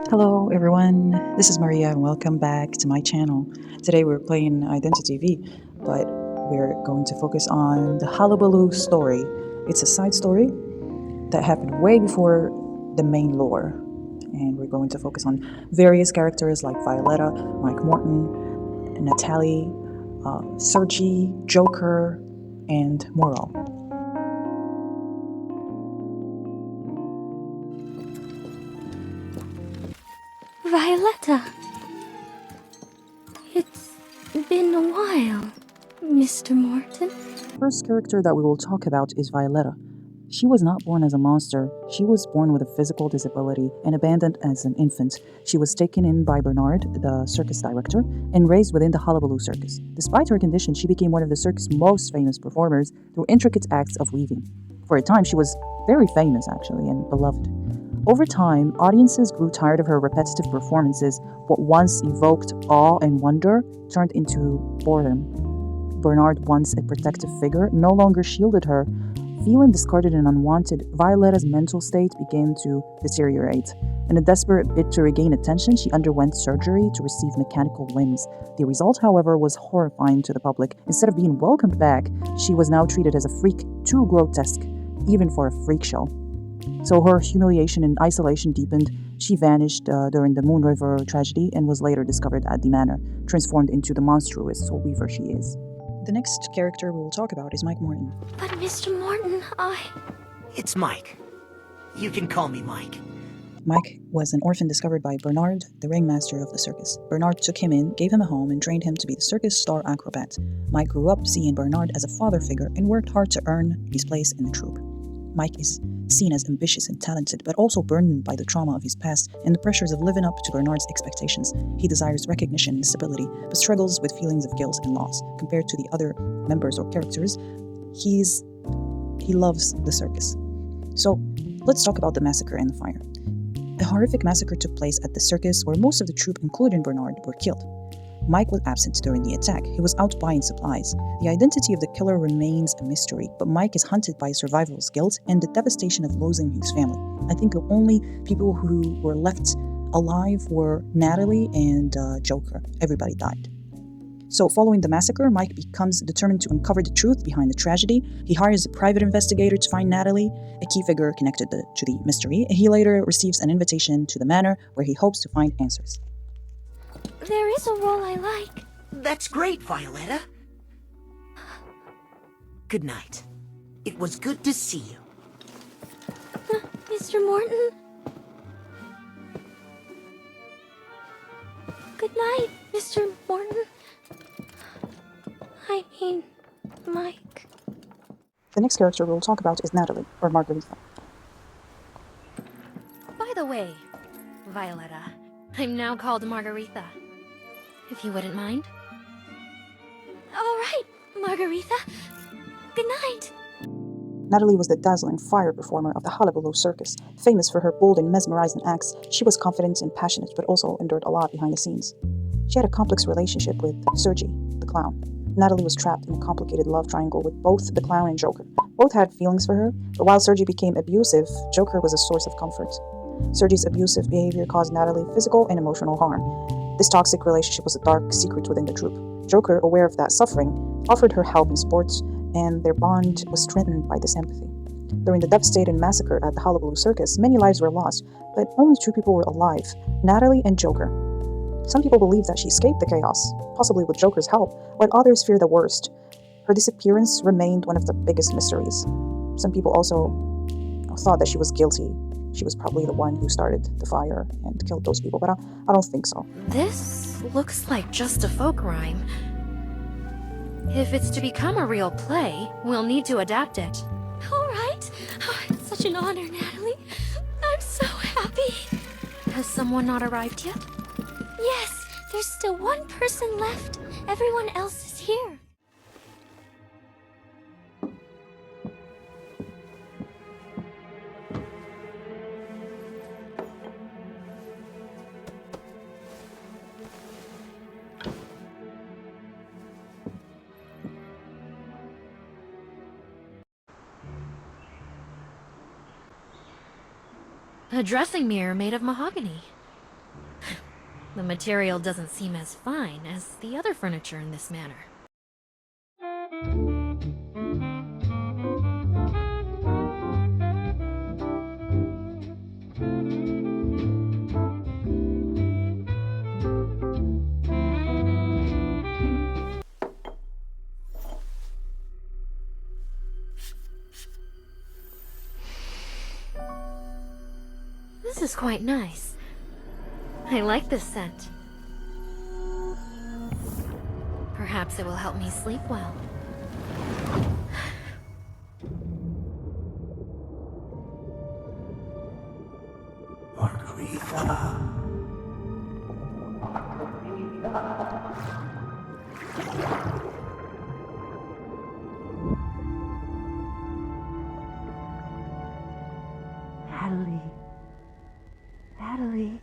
Hello everyone, this is Maria and welcome back to my channel. Today we're playing Identity V, but we're going to focus on the Hullabaloo story. It's a side story that happened way before the main lore. And we're going to focus on various characters like Violetta, Mike Morton, Natalie, Sergi, Joker, and Moral. Violetta. It's been a while, Mr. Morton. The first character that we will talk about is Violetta. She was not born as a monster. She was born with a physical disability and abandoned as an infant. She was taken in by Bernard, the circus director, and raised within the Hullabaloo Circus. Despite her condition, she became one of the circus' most famous performers through intricate acts of weaving. For a time, she was very famous, actually, and beloved. Over time, audiences grew tired of her repetitive performances. What once evoked awe and wonder turned into boredom. Bernard, once a protective figure, no longer shielded her. Feeling discarded and unwanted, Violetta's mental state began to deteriorate. In a desperate bid to regain attention, she underwent surgery to receive mechanical limbs. The result, however, was horrifying to the public. Instead of being welcomed back, she was now treated as a freak, too grotesque, even for a freak show. So her humiliation and isolation deepened. She vanished during the Moon River tragedy and was later discovered at the manor, transformed into the monstrous soul weaver she is. The next character we will talk about is Mike Morton. But Mr. Morton, It's Mike. You can call me Mike. Mike was an orphan discovered by Bernard, the ringmaster of the circus. Bernard took him in, gave him a home, and trained him to be the circus star acrobat. Mike grew up seeing Bernard as a father figure and worked hard to earn his place in the troupe. Mike is seen as ambitious and talented, but also burdened by the trauma of his past and the pressures of living up to Bernard's expectations. He desires recognition and stability, but struggles with feelings of guilt and loss. Compared to the other members or characters, he loves the circus. So, let's talk about the massacre and the fire. A horrific massacre took place at the circus where most of the troupe, including Bernard, were killed. Mike was absent during the attack. He was out buying supplies. The identity of the killer remains a mystery, but Mike is hunted by survival's guilt and the devastation of losing his family. I think the only people who were left alive were Natalie and Joker. Everybody died. So following the massacre, Mike becomes determined to uncover the truth behind the tragedy. He hires a private investigator to find Natalie, a key figure connected to the mystery. He later receives an invitation to the manor where he hopes to find answers. there is a role I like. That's great, Violetta. Good night. It was good to see you. Mr. Morton? Good night, Mr. Morton. I mean, Mike. The next character we'll talk about is Natalie, or Margarita. By the way, Violetta, I'm now called Margarita. If you wouldn't mind. All right, Margarita. Good night. Natalie was the dazzling fire performer of the Hullabaloo Circus. Famous for her bold and mesmerizing acts, she was confident and passionate, but also endured a lot behind the scenes. She had a complex relationship with Sergi, the clown. Natalie was trapped in a complicated love triangle with both the clown and Joker. Both had feelings for her, but while Sergi became abusive, Joker was a source of comfort. Sergi's abusive behavior caused Natalie physical and emotional harm. This toxic relationship was a dark secret within the troupe. Joker, aware of that suffering, offered her help and support, and their bond was strengthened by this empathy. During the devastating massacre at the Hullabaloo Circus, many lives were lost, but only two people were alive, Natalie and Joker. Some people believe that she escaped the chaos, possibly with Joker's help, while others fear the worst. Her disappearance remained one of the biggest mysteries. Some people also thought that she was guilty. She was probably the one who started the fire and killed those people, but I don't think so. This looks like just a folk rhyme. If it's to become a real play, we'll need to adapt it. All right. Oh, it's such an honor, Natalie. I'm so happy. Has someone not arrived yet? Yes, there's still one person left. Everyone else is here. A dressing mirror made of mahogany. The material doesn't seem as fine as the other furniture in this manor. This is quite nice. I like this scent. Perhaps it will help me sleep well. Margarita. Natalie. Natalie.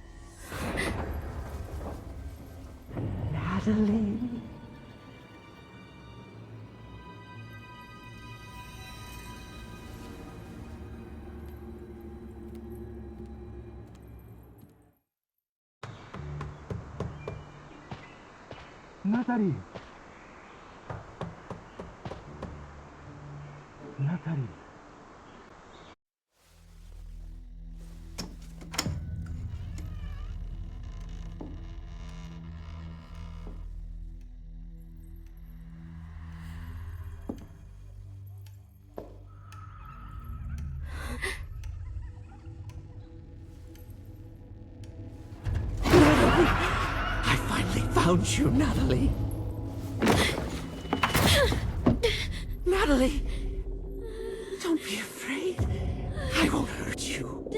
Natalie. Natalie. Natalie. I finally found you, Natalie. Natalie! Don't be afraid. I won't hurt you.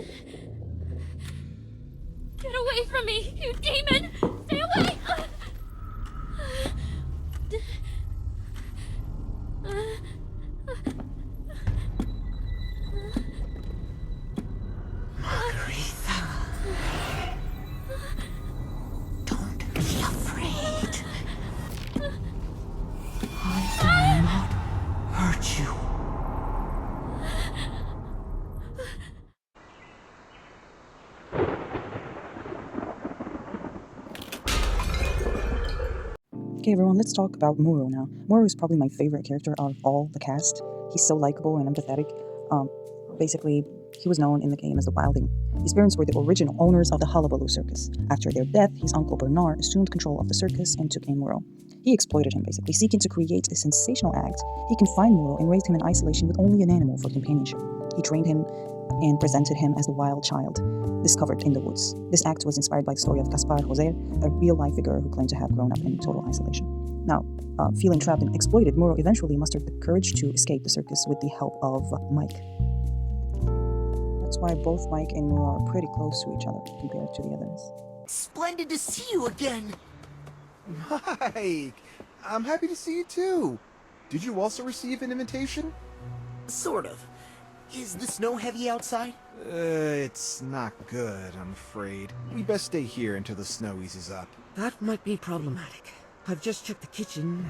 Get away from me, you demon! Stay away! Margarita. Don't be afraid. I will not hurt you. Okay, everyone, let's talk about Muro now. Muro is probably my favorite character out of all the cast. He's so likable and empathetic. Basically, he was known in the game as the Wilding. His parents were the original owners of the Hullabaloo Circus. After their death, his uncle Bernard assumed control of the circus and took in Muro. He exploited him, basically, seeking to create a sensational act. He confined Muro and raised him in isolation with only an animal for companionship. He trained him and presented him as the wild child discovered in the woods. This act was inspired by the story of Gaspar Jose, a real-life figure who claimed to have grown up in total isolation. Now, feeling trapped and exploited, Muro eventually mustered the courage to escape the circus with the help of Mike. That's why both Mike and Muro are pretty close to each other compared to the others. Splendid to see you again. Mike, I'm happy to see you too. Did you also receive an invitation? Sort of. Is the snow heavy outside? It's not good, I'm afraid. We best stay here until the snow eases up. That might be problematic. I've just checked the kitchen,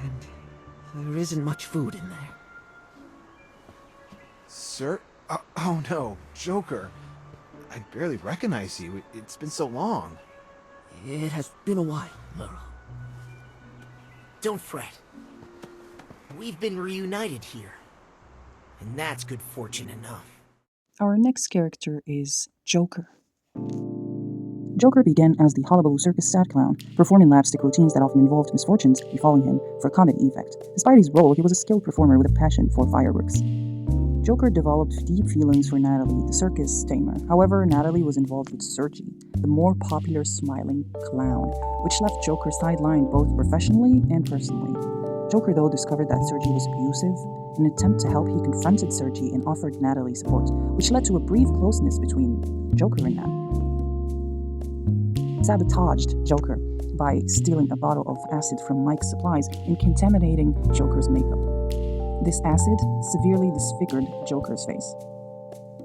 and there isn't much food in there. Sir? Oh no, Joker. I barely recognize you. It's been so long. It has been a while, Muro. Don't fret. We've been reunited here. And that's good fortune enough. Our next character is Joker. Joker began as the Hullabaloo Circus sad clown, performing lapstick routines that often involved misfortunes befalling him for comedy effect. Despite his role, he was a skilled performer with a passion for fireworks. Joker developed deep feelings for Natalie, the circus tamer. However, Natalie was involved with Sergi, the more popular smiling clown, which left Joker sidelined both professionally and personally. Joker, though, discovered that Sergi was abusive. In an attempt to help, he confronted Sergi and offered Natalie support, which led to a brief closeness between Joker and Nat. Sabotaged Joker by stealing a bottle of acid from Mike's supplies and contaminating Joker's makeup. This acid severely disfigured Joker's face.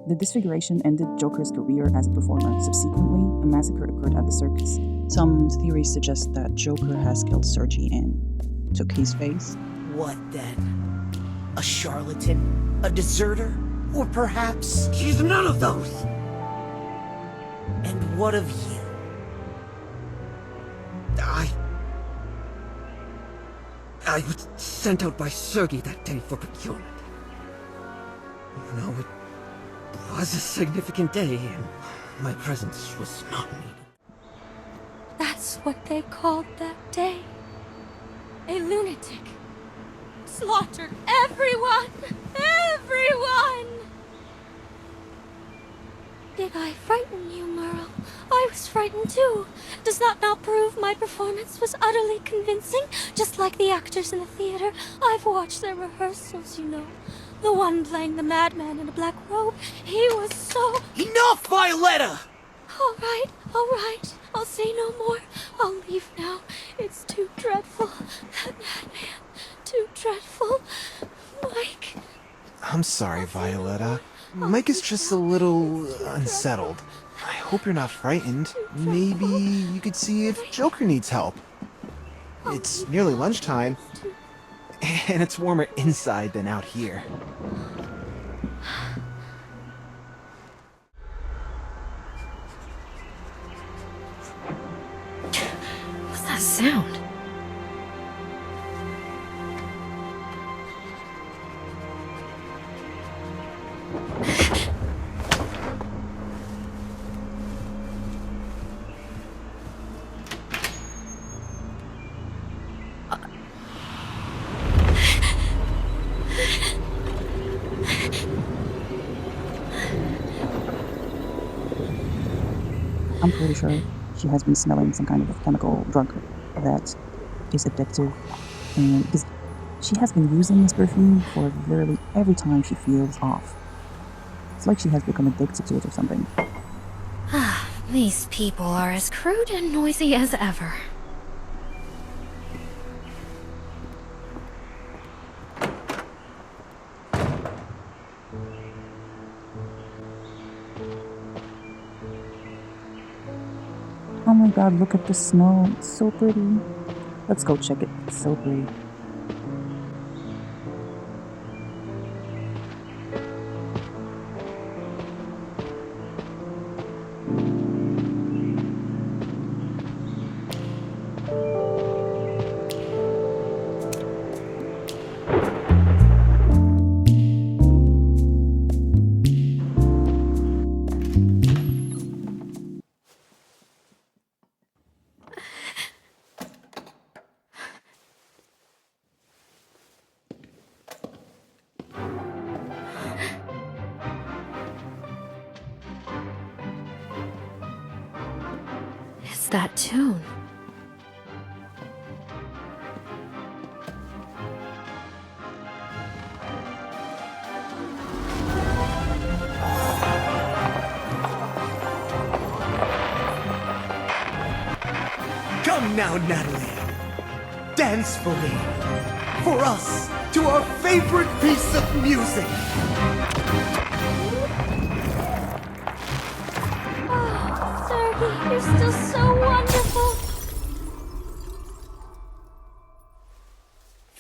The disfiguration ended Joker's career as a performer. Subsequently, a massacre occurred at the circus. Some theories suggest that Joker has killed Sergi and took his face. What then? A charlatan? A deserter? Or perhaps... She's none of those! And what of you? I was sent out by Sergei that day for procurement. You know, it was a significant day, and my presence was not needed. That's what they called that day. A lunatic. Slaughtered everyone! Everyone! Did I frighten you, Merle? I was frightened too. Does that not prove my performance was utterly convincing? Just like the actors in the theater. I've watched their rehearsals, you know. The one playing the madman in a black robe, he was so... Enough, Violetta! All right. I'll say no more. I'll leave now. It's too dreadful. That madman. Too dreadful. Mike. I'm sorry, Violetta. Mike is just a little unsettled. I hope you're not frightened. Maybe you could see if Joker needs help. It's nearly lunchtime, and it's warmer inside than out here. What's that sound? I'm pretty sure she has been smelling some kind of chemical drug that is addictive, and because she has been using this perfume for literally every time she feels off. It's like she has become addicted to it or something. These people are as crude and noisy as ever. Oh my god, look at the snow. It's so pretty. Let's go check it. It's so pretty. It's that tune. Come now, Natalie. Dance for me. For us, to our favorite piece of music. Oh, Sergei, you're still so wonderful.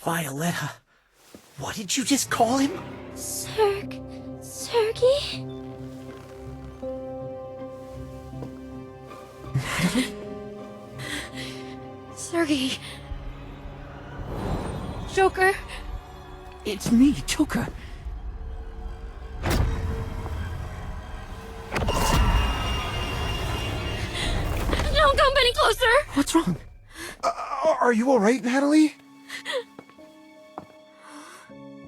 Violetta, what did you just call him? Sergei? Sergei. Joker. It's me, Joker. Don't come any closer. What's wrong? Are you alright, Natalie?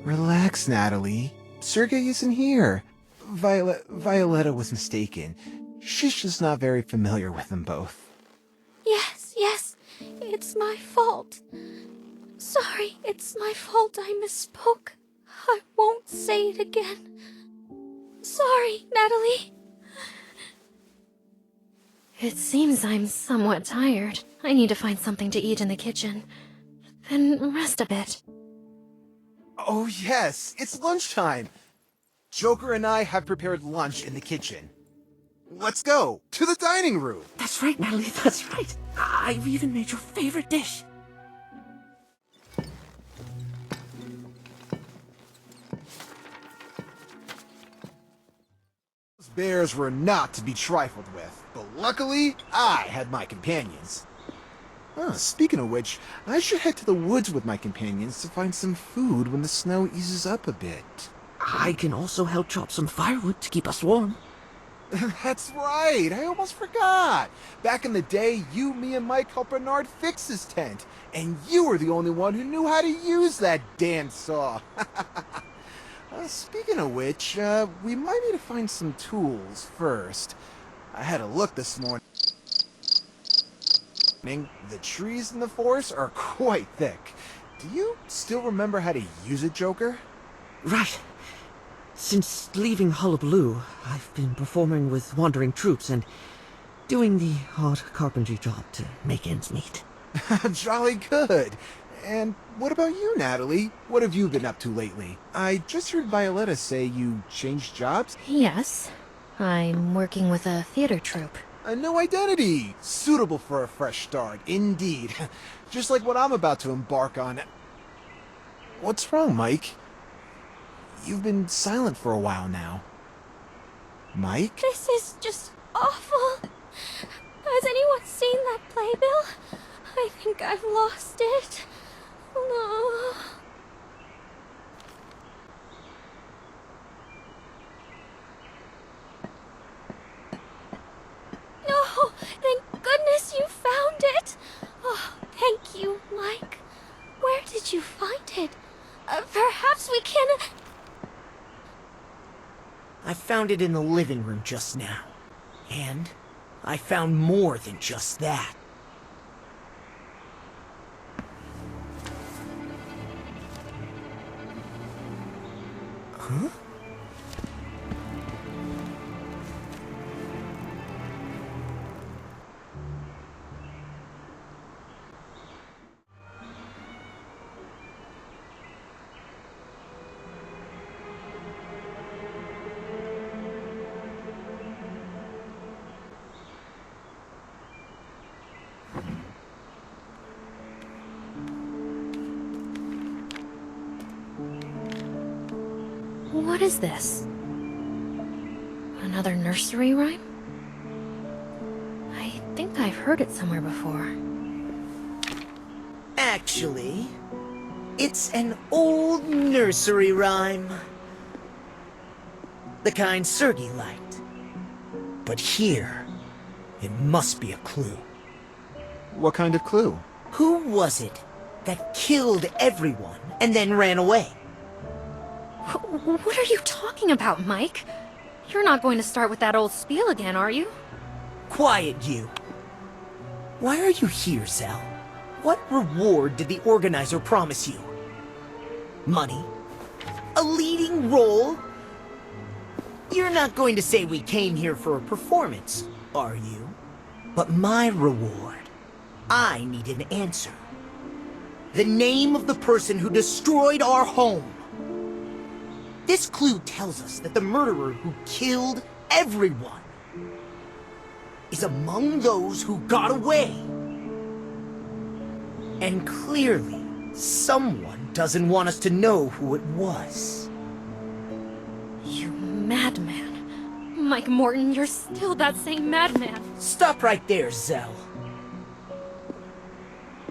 Relax, Natalie. Sergei isn't here. Violetta was mistaken. She's just not very familiar with them both. Yes, it's my fault. Sorry, it's my fault I misspoke. I won't say it again. Sorry, Natalie. It seems I'm somewhat tired. I need to find something to eat in the kitchen. Then rest a bit. Oh yes, it's lunchtime. Joker and I have prepared lunch in the kitchen. Let's go to the dining room. That's right, Natalie, that's right. I've even made your favorite dish. Those bears were not to be trifled with, but luckily, I had my companions. Speaking of which, I should head to the woods with my companions to find some food when the snow eases up a bit. I can also help chop some firewood to keep us warm. That's right, I almost forgot. Back in the day, you, me, and Mike helped Bernard fix his tent, and you were the only one who knew how to use that damn saw. Speaking of which, we might need to find some tools first. I had a look this morning. The trees in the forest are quite thick. Do you still remember how to use it, Joker? Right. Since leaving Hullabaloo, I've been performing with wandering troops and doing the odd carpentry job to make ends meet. Jolly good. And what about you, Natalie? What have you been up to lately? I just heard Violetta say you changed jobs. Yes. I'm working with a theater troupe. A new identity! Suitable for a fresh start, indeed. Just like what I'm about to embark on. What's wrong, Mike? You've been silent for a while now. Mike? This is just awful. Has anyone seen that playbill? I think I've lost it. No. No! Thank goodness you found it! Oh, thank you, Mike. Where did you find it? Perhaps we can... I found it in the living room just now. And I found more than just that. Huh? What is this? Another nursery rhyme? I think I've heard it somewhere before. Actually, it's an old nursery rhyme. The kind Sergei liked. But here, it must be a clue. What kind of clue? Who was it that killed everyone and then ran away? What are you talking about, Mike? You're not going to start with that old spiel again, are you? Quiet, you. Why are you here, Zell? What reward did the organizer promise you? Money? A leading role? You're not going to say we came here for a performance, are you? But my reward, I need an answer. The name of the person who destroyed our home. This clue tells us that the murderer who killed everyone is among those who got away. And clearly, someone doesn't want us to know who it was. You madman. Mike Morton, you're still that same madman. Stop right there, Zell.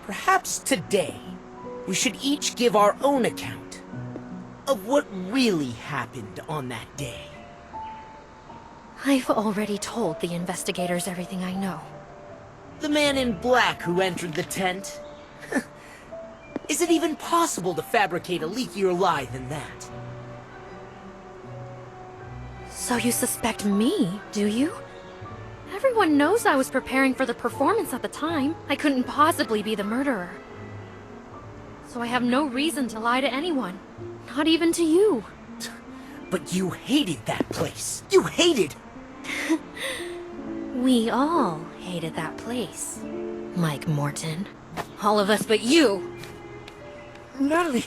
Perhaps today, we should each give our own account of what really happened on that day. I've already told the investigators everything I know. The man in black who entered the tent? Is it even possible to fabricate a leakier lie than that? So you suspect me, do you? Everyone knows I was preparing for the performance at the time. I couldn't possibly be the murderer. So I have no reason to lie to anyone. Not even to you. But you hated that place. You hated... We all hated that place. Mike Morton. All of us but you. Natalie,